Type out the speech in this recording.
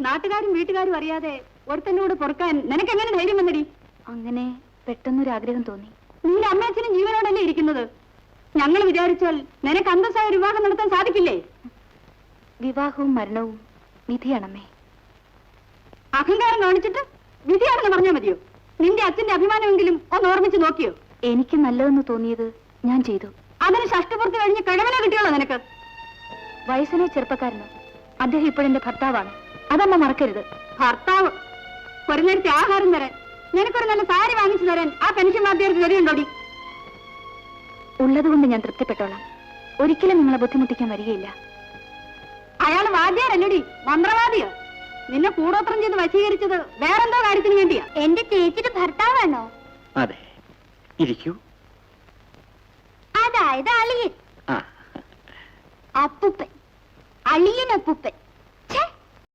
നാട്ടുകാരും വീട്ടുകാരും അറിയാതെ ഒരുത്തന്റെ കൂടെ പൊറുക്കാൻ നിനക്ക് എങ്ങനെ ധൈര്യം വന്നടി? അങ്ങനെ പെട്ടെന്നൊരാഗ്രഹം തോന്നി. നിന്റെ അമ്മയച്ഛനും ജീവനോടല്ലേ ഇരിക്കുന്നത്? ഞങ്ങൾ വിചാരിച്ചാൽ നിനക്ക് അന്തസ്സായ വിവാഹം നടത്താൻ സാധിക്കില്ലേ? വിവാഹവും മരണവും വിധിയാണമ്മേ. അഹങ്കാരം കാണിച്ചിട്ട് വിധിയാണെന്ന് പറഞ്ഞാൽ മതിയോ? നിന്റെ അച്ഛന്റെ അഭിമാനമെങ്കിലും ഒന്ന് ഓർമ്മിച്ച് നോക്കിയോ? എനിക്ക് നല്ലതെന്ന് തോന്നിയത് ഞാൻ ചെയ്തു. അതിന് ഷഷ്ടിപൂർത്തി കഴിഞ്ഞ് കിഴവനെ കിട്ടിയോളൂ നിനക്ക്? വയസ്സനോ ചെറുപ്പക്കാരനോ, അദ്ദേഹം ഇപ്പോഴെന്റെ ഭർത്താവാണ്. അതമ്മ മറക്കരുത്. ഭർത്താവ് ഒരു നേരത്തെ ആഹാരം തരാൻ, നിനക്കൊരു നല്ല സാരി വാങ്ങിച്ചു തരാൻ ആ പെൻഷൻ വാദ്യർക്ക് ഗതിയുണ്ടോടി? ഉള്ളതുകൊണ്ട് ഞാൻ തൃപ്തിപ്പെട്ടോളാം. ഒരിക്കലും നിങ്ങളെ ബുദ്ധിമുട്ടിക്കാൻ വരികയില്ല. അയാൾ വാദ്യാരല്ലടി, മന്ത്രവാദിയോ? നിന്നെ കൂടോത്രം ചെയ്ത് വശീകരിച്ചത് വേറെന്തോ കാര്യത്തിന് വേണ്ടിയാ. എന്റെ ചേച്ചിയുടെ ഭർത്താവാണോ? അതെ, ഇരിക്കൂ. അതായത് അളിയൻ. അപ്പുപ്പൻ, അളിയൻ അപ്പുപ്പൻ.